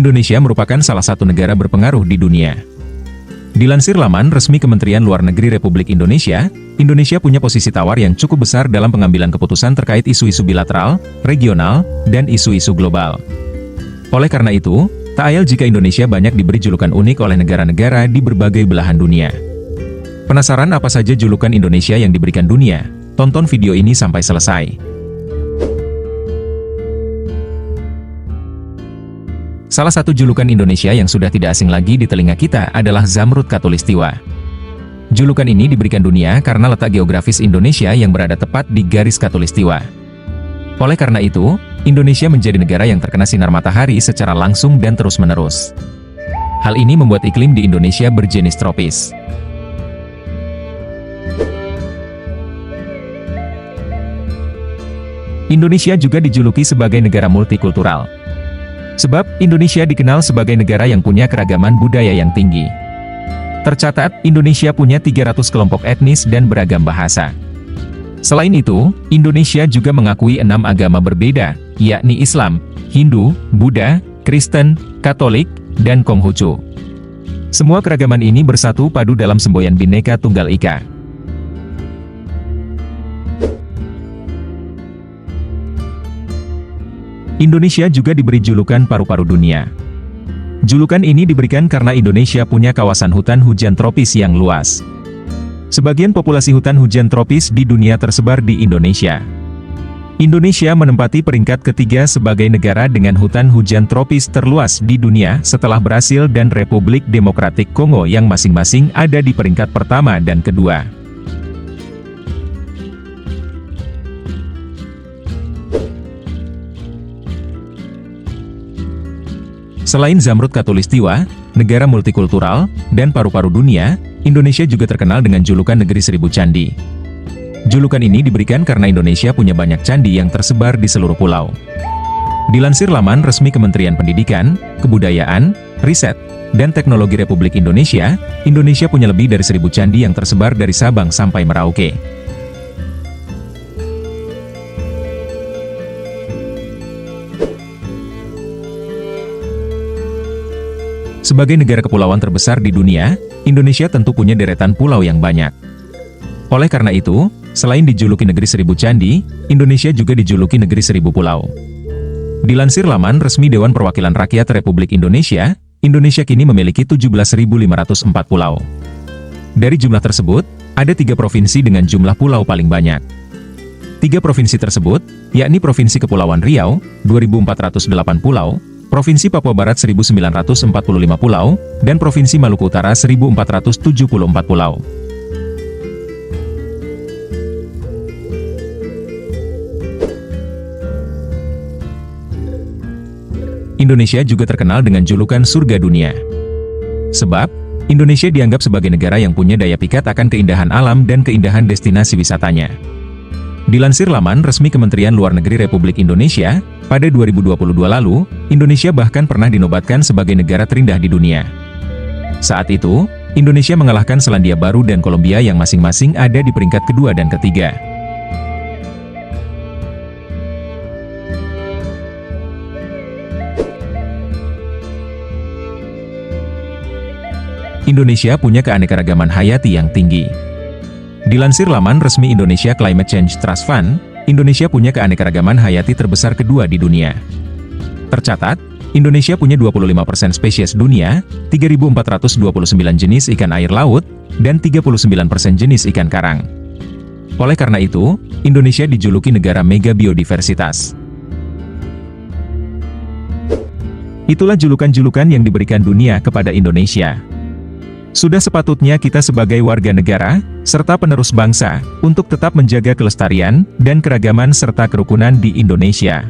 Indonesia merupakan salah satu negara berpengaruh di dunia. Dilansir laman resmi Kementerian Luar Negeri Republik Indonesia, Indonesia punya posisi tawar yang cukup besar dalam pengambilan keputusan terkait isu-isu bilateral, regional, dan isu-isu global. Oleh karena itu, tak ayal jika Indonesia banyak diberi julukan unik oleh negara-negara di berbagai belahan dunia. Penasaran apa saja julukan Indonesia yang diberikan dunia? Tonton video ini sampai selesai. Salah satu julukan Indonesia yang sudah tidak asing lagi di telinga kita adalah Zamrud Khatulistiwa. Julukan ini diberikan dunia karena letak geografis Indonesia yang berada tepat di garis Khatulistiwa. Oleh karena itu, Indonesia menjadi negara yang terkena sinar matahari secara langsung dan terus-menerus. Hal ini membuat iklim di Indonesia berjenis tropis. Indonesia juga dijuluki sebagai negara multikultural. Sebab, Indonesia dikenal sebagai negara yang punya keragaman budaya yang tinggi. Tercatat, Indonesia punya 300 kelompok etnis dan beragam bahasa. Selain itu, Indonesia juga mengakui 6 agama berbeda, yakni Islam, Hindu, Buddha, Kristen, Katolik, dan Konghucu. Semua keragaman ini bersatu padu dalam semboyan Bhinneka Tunggal Ika. Indonesia juga diberi julukan paru-paru dunia. Julukan ini diberikan karena Indonesia punya kawasan hutan hujan tropis yang luas. Sebagian populasi hutan hujan tropis di dunia tersebar di Indonesia. Indonesia menempati peringkat ketiga sebagai negara dengan hutan hujan tropis terluas di dunia setelah Brasil dan Republik Demokratik Kongo yang masing-masing ada di peringkat pertama dan kedua. Selain Zamrud Khatulistiwa, negara multikultural, dan paru-paru dunia, Indonesia juga terkenal dengan julukan Negeri Seribu Candi. Julukan ini diberikan karena Indonesia punya banyak candi yang tersebar di seluruh pulau. Dilansir laman resmi Kementerian Pendidikan, Kebudayaan, Riset, dan Teknologi Republik Indonesia, Indonesia punya lebih dari 1000 candi yang tersebar dari Sabang sampai Merauke. Sebagai negara kepulauan terbesar di dunia, Indonesia tentu punya deretan pulau yang banyak. Oleh karena itu, selain dijuluki Negeri Seribu Candi, Indonesia juga dijuluki Negeri Seribu Pulau. Dilansir laman resmi Dewan Perwakilan Rakyat Republik Indonesia, Indonesia kini memiliki 17.504 pulau. Dari jumlah tersebut, ada 3 provinsi dengan jumlah pulau paling banyak. 3 provinsi tersebut, yakni Provinsi Kepulauan Riau, 2.408 pulau, Provinsi Papua Barat 1.945 pulau, dan Provinsi Maluku Utara 1.474 pulau. Indonesia juga terkenal dengan julukan Surga Dunia. Sebab, Indonesia dianggap sebagai negara yang punya daya pikat akan keindahan alam dan keindahan destinasi wisatanya. Dilansir laman resmi Kementerian Luar Negeri Republik Indonesia, pada 2022 lalu, Indonesia bahkan pernah dinobatkan sebagai negara terindah di dunia. Saat itu, Indonesia mengalahkan Selandia Baru dan Kolombia yang masing-masing ada di peringkat kedua dan ketiga. Indonesia punya keanekaragaman hayati yang tinggi. Dilansir laman resmi Indonesia Climate Change Trust Fund, Indonesia punya keanekaragaman hayati terbesar kedua di dunia. Tercatat, Indonesia punya 25% spesies dunia, 3.429 jenis ikan air laut, dan 39% jenis ikan karang. Oleh karena itu, Indonesia dijuluki negara mega biodiversitas. Itulah julukan-julukan yang diberikan dunia kepada Indonesia. Sudah sepatutnya kita sebagai warga negara, serta penerus bangsa, untuk tetap menjaga kelestarian dan keragaman serta kerukunan di Indonesia.